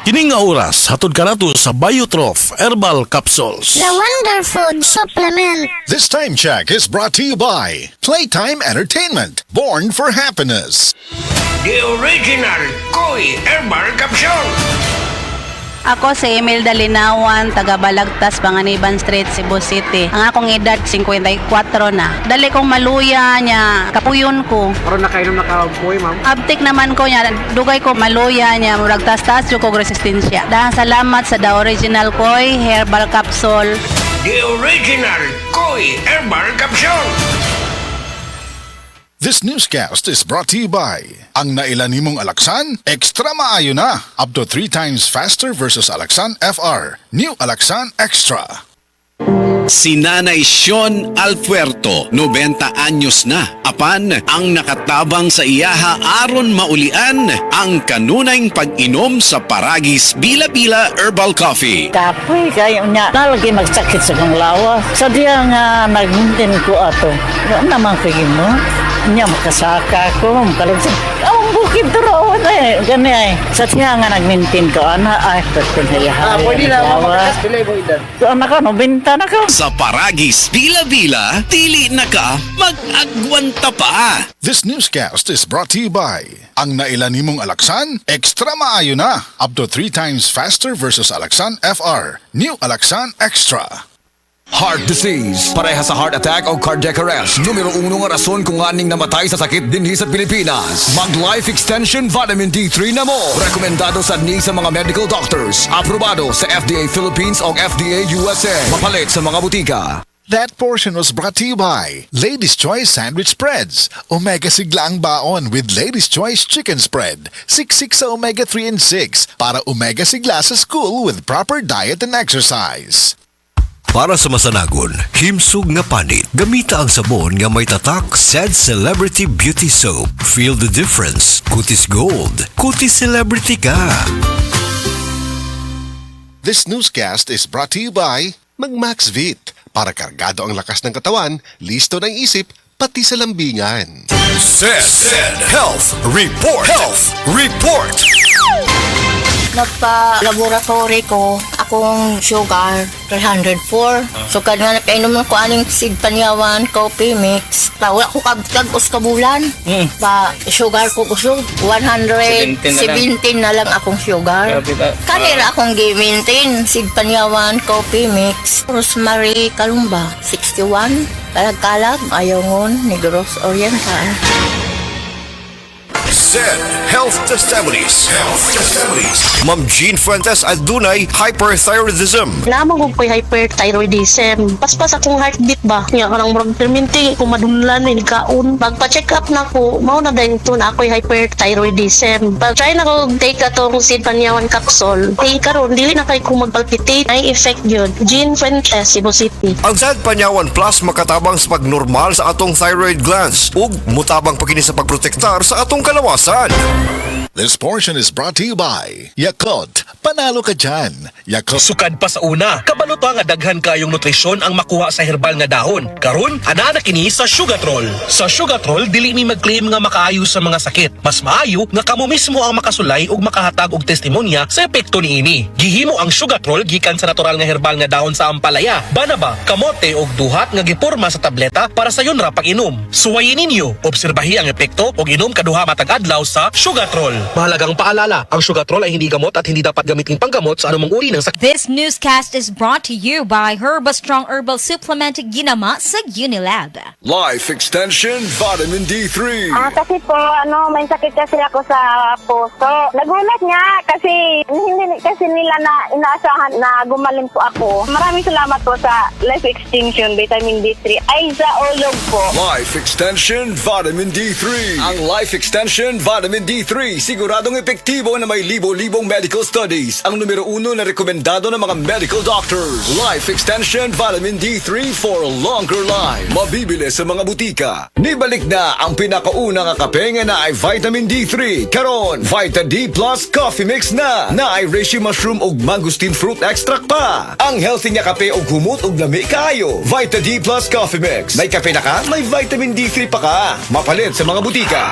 Kining nga oras hatod kanato sa Biotrof Herbal Capsules. The Wonder Food Supplement. This time check is brought to you by Playtime Entertainment, born for happiness. The original Koi Herbal Capsule. Ako si Imelda Linawan, taga Balagtas, Panganiban Street, Cebu City. Ang akong edad 54 na. Dali kong maluya niya, kapuyon ko. Karon na kayo nung nakapoy, ma'am. Abtik naman ko niya, dugay ko maluya niya, murag tas-tas yung kong resistensya. Dahil salamat sa The Original Koi Herbal Capsule. The original Koi Herbal Capsule. This newscast is brought to you by ang nailan nimong Alaxan, extra maayo na. Up to 3 times faster versus Alaxan FR. New Alaxan Extra. Si Nanay Sean Alpuerto, 90 anyos na. Apan, ang nakatabang sa iyaha aron maulian ang kanunayng pag-inom sa Paragis Bila-Bila Herbal Coffee. Kapoy kayo niya. Nalagi magsakit sa kong lawa. Sadya nga nag-maintain ko ato. Ano naman kayo mo? Niya makasaka ko, makalagsan. Ang bukid raw eh. Gani ay. Sadya nga nag-maintain ko. Ay, pwede na yahay. Pwede na, mamakas pilay mo edad. Anak ka, no? Binta na ka. Sa Paragis Bila-Bila, dili na ka mag-agwanta pa. This newscast is brought to you by ang nailan nimong Alaxan, extra maayo na. Up to 3 times faster versus Alaxan FR. New Alaxan Extra. Heart disease, pareha sa heart attack o cardiac arrest. Numero 1 nga rason kung aning namatay sa sakit dinhi sa Pilipinas. Mag Life Extension Vitamin D3 na mo. Rekomendado sa ni sa mga medical doctors. Aprobado sa FDA Philippines o FDA USA. Mapalit sa mga butika. That portion was brought to you by Ladies' Choice Sandwich Spreads. Omega sigla ang baon with Ladies' Choice Chicken Spread. 6 sa Omega 3 and 6 para omega sigla sa school with proper diet and exercise. Para sa masanagon, himsog nga panit, gamita ang sabon nga may tatak said Celebrity Beauty Soap. Feel the difference. Kutis Gold. Kutis Celebrity ka. This newscast is brought to you by Mag-Maxvit. Para kargado ang lakas ng katawan, listo ng isip, pati sa lambingan. Said Health Report. Health Report. Nagpa-laboratory ko, akong sugar, 304. So, nga nakainom ko aning Sig Panyawan Coffee Mix. Wala ko kagos ka bulan. Pa, sugar ko gusto, 117 na lang akong sugar. Kanira akong gi-maintain, Sig Panyawan Coffee Mix. Rosemary Kalumba, 61. Kalag-kalag, Ayongon, Negros Oriental. Said Health Testimonies. Health Testimonies. Ma'am Jean Fuentes adunay hyperthyroidism. Lamang ko ko'y hyperthyroidism. Paspas akong heartbeat ba? Nga ka lang murag perminti, kung madunlan, may nagkaon. Magpa-check up na ko, mao na dahil ito na ako'y hyperthyroidism. Pag-try na ko take atong Sig Panyawan capsule. Karon, dili na kayo kung magpalpitate. May effect yun. Jean Fuentes, Cebu City. Ang Sad Panyawan Plus makatabang sa pagnormal sa atong thyroid glands ug mutabang pagkini sa pagprotektar sa atong kalawasan. This portion is brought to you by Yakult. Panalo ka dyan. Yakult. Sukad pa sa una, kabalo nga daghan kayong nutrisyon ang makuha sa herbal nga dahon. Karon, ana na kini sa Sugatrol. Sa Sugatrol, dili mi mag-claim nga makaayo sa mga sakit. Mas maayo nga kamo mismo ang makasulay ug makahatag og testimonya sa epekto niini. Gihimo ang Sugatrol gikan sa natural nga herbal nga dahon sa ampalaya, banaba, kamote ug duhat nga giporma sa tableta para sa yun ra pag-inom. Suwayin ninyo, obserbahi ang epekto ug inom kaduha matag adlaw sa Sugatrol. Mahalagang paalala, ang Sugatrol ay hindi gamot at hindi dapat gamitin panggamot sa anumang uri ng sakit. This newscast is brought to you by Herba Strong Herbal Supplement ginama sa Unilab. Life Extension Vitamin D3. Kasi po, may sakit kasi ako sa puso. Nagulat nga kasi hindi kasi nila na inaasahan na gumaling po ako. Maraming salamat po sa Life Extension Vitamin D3. Ay, sa ulog po. Life Extension Vitamin D3. Ang Life Extension Vitamin D3 siguradong epektibo na may libo-libong medical studies. Ang numero 1 na rekomendado ng mga medical doctors. Life Extension Vitamin D3 for longer life. Mabibili sa mga butika. Nibalik na ang pinakauna nga kape nga na ay Vitamin D3. Karon, Vita D Plus Coffee Mix na ay reishi mushroom ug mangosteen fruit extract pa. Ang healthy nga kape ug humot ug lami kaayo. Vita D Plus Coffee Mix. May kape na ka, may Vitamin D3 pa ka. Mapalit sa mga butika.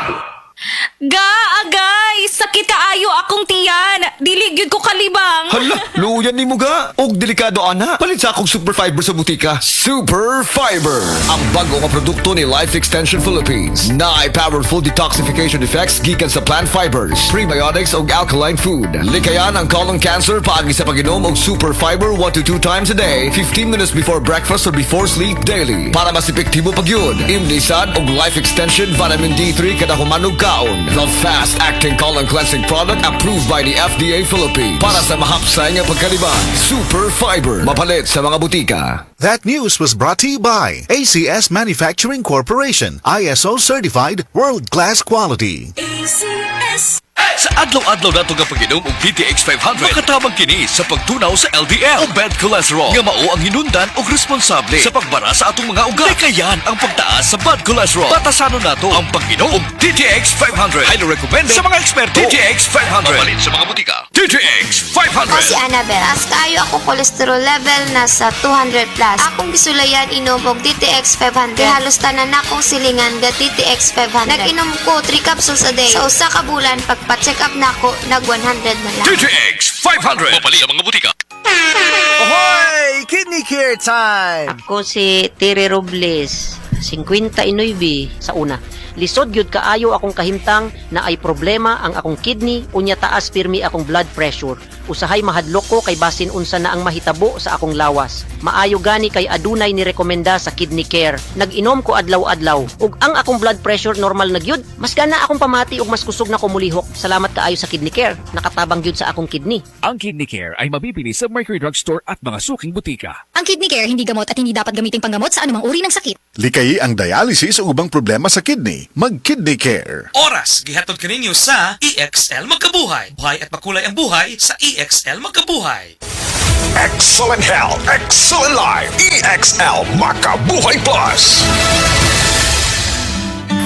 Agay! Sakit kaayo akong tiyan! Dili gyud ko kalibot Hala, luyan ni Muga. Og delikado ana. Palit sa akong Super Fiber sa butika. Super Fiber. Ang bago nga produkto ni Life Extension Philippines. Na ay powerful detoxification effects gikan sa plant fibers, prebiotics og alkaline food. Likayan ang colon cancer paagi sa pag-inom og Super Fiber 1 to 2 times a day, 15 minutes before breakfast or before sleep daily. Para mas epektibo pag yun, imnisad og Life Extension Vitamin D3 kada humanog kaon. The fast-acting colon cleansing product approved by the FDA Philippines. Para sa mahapsay nga pagkaliban, Super Fiber. Mapalit sa mga butika. That news was brought to you by ACS Manufacturing Corporation, ISO certified world-class quality. ACS. Sa adlaw-adlaw nato nga pag-inom og DTX 500, makatabang kini sa pagtunaw sa LDL o bad cholesterol nga mao ang hinundan og responsable sa pagbara sa atong mga ugat. Kayan ang pagtaas sa bad cholesterol. Batasanon nato ang pag-inom og DTX 500. Highly recommended sa mga eksperto. DTX 500. Mapalit sa mga butika. DTX 500. Ako si Annabel. As kayo ako cholesterol level nasa 200 plus. Akong gisulayan inom og DTX 500. Halos tanan akong silingan ga DTX 500. Nag-inom ko 3 capsules a day. Sa usa ka bulan pagpa-check up na ako, nag 100 na lang. DTX 500. Mapali ang mga butika. Ahoy! Kidney Care time! Ako si Tere Robles, 59 sa una. Lisod gyud kaayo akong kahimtang na ay problema ang akong kidney unya taas pirmi akong blood pressure. Usahay mahadlok ko kay basin unsa na ang mahitabo sa akong lawas. Maayo gani kay adunay ni rekomenda sa Kidney Care. Nag-inom ko adlaw-adlaw ug ang akong blood pressure normal na gyud. Mas gana akong pamati ug mas kusog na ko mulihok. Salamat kaayo sa Kidney Care. Nakatabang gyud sa akong kidney. Ang Kidney Care ay mabibili sa Mercury Drugstore at mga suking butika. Ang Kidney Care hindi gamot at hindi dapat gamitin panggamot sa anumang uri ng sakit. Likayi ang dialysis o ubang problema sa kidney. Mag-Kidney Care. Oras, gihatod kaninyo sa EXL Magkabuhay. Buhay at makulay ang buhay sa EXL Magkabuhay. Excellent health, excellent life. EXL Makabuhay Plus.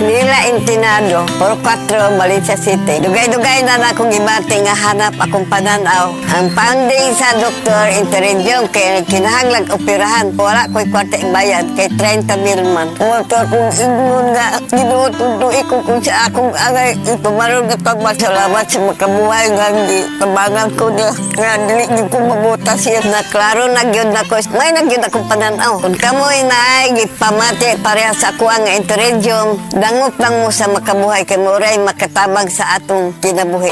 Nila Intinado, Puro 4, Valencia City. Dugay-dugay na akong ibati nga hanap akong pananaw. Ang funding sa Dr. Interregion kay kinahanglag operahan. Wala ko'y kwarte bayad kay 30,000 man. Motor kong ingon nga, ginututuin ko kung sa akong angay. Itumarong na pagmasalamat sa makabuhay nga kabangan ko niya. Nga dili ko mabuta siya na klaro nagyod na ko. May nagyod akong pananaw. Kung kamoy na ay gipamati pareha sa ako ang Interregion, dangot lang mo sa makabuhay kay Muray makatabang sa atong kinabuhi.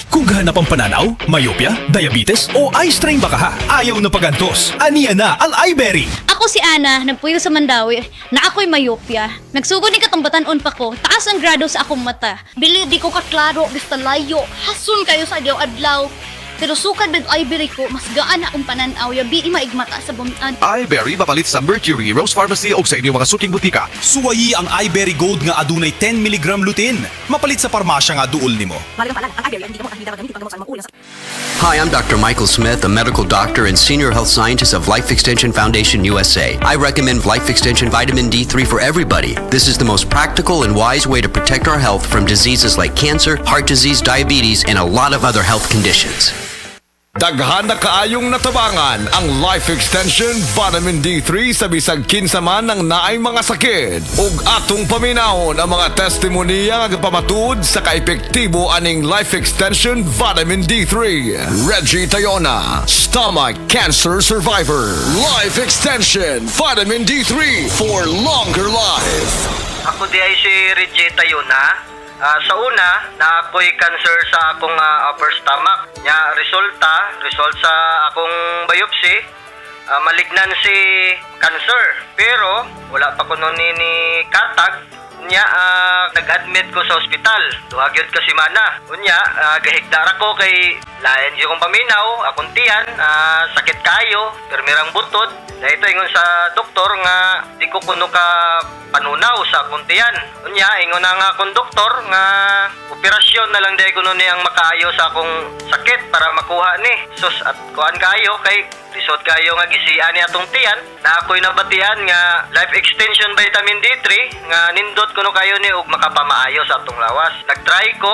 Kung gahanap ang pananaw, myopia, diabetes o eye strain baka ha, ayaw na pagantos. Aniya na ang iBerry. Ako si Ana, nagpuyo sa Mandawi, na ako'y myopia. Nagsugod ni katambatan-on pa ko, taas ang grado sa akong mata. Bili di ko kaklaro, basta layo, hasun kayo sa adlaw-adlaw. Pero sukad ng iBerry ko, mas gaan akong pananaw, yabi maigmata sa bumitan. iBerry mapalit sa Mercury, Rose Pharmacy o sa inyong mga suking butika. Suwayi ang iBerry Gold nga adunay 10 mg lutein. Mapalit sa parmasya nga duol nimo. Hi, I'm Dr. Michael Smith, a medical doctor and senior health scientist of Life Extension Foundation USA. I recommend Life Extension Vitamin D3 for everybody. This is the most practical and wise way to protect our health from diseases like cancer, heart disease, diabetes, and a lot of other health conditions. Daghan na kaayong natabangan ang Life Extension Vitamin D3 sa bisag kinsa man ng naay mga sakit. Ug atong paminahon ang mga testimonya nga pamatud sa kaepektibo aning Life Extension Vitamin D3. Reggie Tayona, stomach cancer survivor. Life Extension Vitamin D3 for longer life. Ako di ay si Reggie Tayona. Sa una, na ako'y cancer sa akong upper stomach. Result sa akong biopsy, malignancy cancer. Pero, wala pa ko nun ni katag. Nag-admit ko sa ospital. Duhagyod ka si Mana. Gahigdara ko kay lain yung kong paminaw, akong tiyan, sakit kayo, permirang butod. Dahito ingon sa doktor nga di ko kuno ka panunaw sa akong tiyan. Ingon na nga akong doktor nga operasyon na lang dahil kuno ni ang makaayo sa akong sakit para makuha ni. Sus at kuan kayo kay lisod kayo nga gisian ni atong tiyan na ako'y nabatian nga Life Extension Vitamin D3 nga nindot kuno kayo ni ug makapamaayo sa atong lawas. Nagtry ko,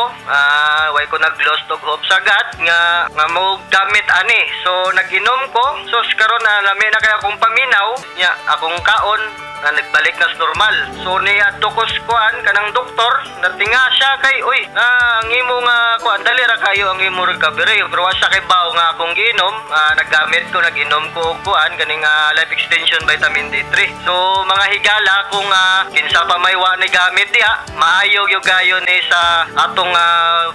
way ko nag-lost og hope sagad nga mo gamit ani. So nag-inom ko. So karon na lami na kay akong paminaw nya akong kaon na nagbalik na sa normal. So niya tukos kuan kanang doktor natinga siya kay ang imo nga dali ra kayo ang imo recovery. Pero sa kibaw nga akong giinom, nag-inom ko kuan kaning life extension vitamin D3. So mga higala kung kinsa pa may wa ni gamit diha, maayo gyud gayo ni sa atong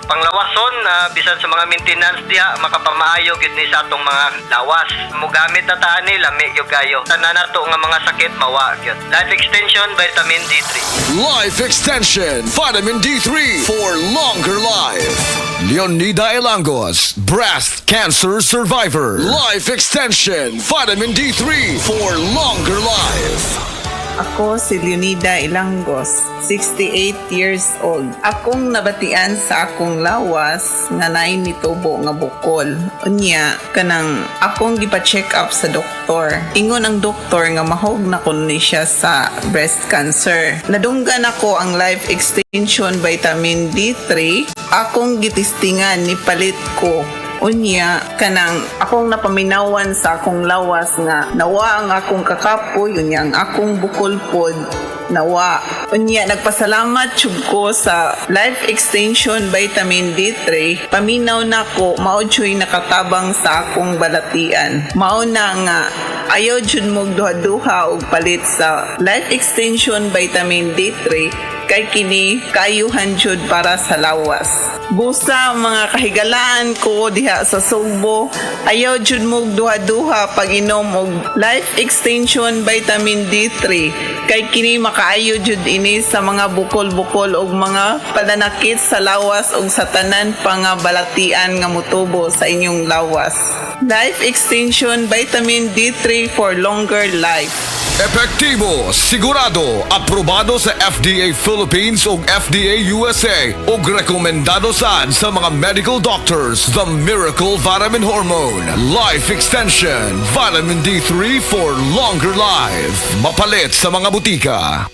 panglawason, bisan sa mga maintenance diha makapamaayo gyud ni sa atong mga lawas. Mugamit na taan ni lami gyud gayo. Tanan nato nga mga sakit mawa gyud. Life extension vitamin D3. Life Extension Vitamin D3 for longer life. Leonida Elangos, breast cancer survivor. Life Extension Vitamin D3 for longer life. Ako si Leonida Ilangos, 68 years old. Akong nabatian sa akong lawas nga naay nitubo nga bukol. Unya, kanang akong gipa-check up sa doktor. Ingon ang doktor nga mahog na kuno ni siya sa breast cancer. Nadunggan ako ang Life Extension Vitamin D3. Akong gitistingan ni palit ko. Unya, kanang akong napaminawan sa akong lawas nga nawa ang akong kakapoy, unya ang akong bukol pod nawa. Unya, nagpasalamat jud ko sa Life Extension Vitamin D3. Paminaw na ko, mao jud nakatabang sa akong balatian. Mao na nga ayaw jud mo duha-duha og palit sa Life Extension Vitamin D3 kay kini kaayuhan jud para sa lawas. Busa mga kahigalaan ko diha sa Sugbo, ayaw jud mo duha-duha pag inom og Life Extension Vitamin D3 kay kini makaayo jud ini sa mga bukol-bukol og mga pananakit sa lawas og sa tanan pa nga balatian nga motubo sa inyong lawas. Life Extension Vitamin D3 for longer life. Epektibo, sigurado, aprobado sa FDA Philippines ug FDA USA ug rekomendado saan sa mga medical doctors. The Miracle Vitamin Hormone Life Extension Vitamin D3 for longer life. Mapalit sa mga butika.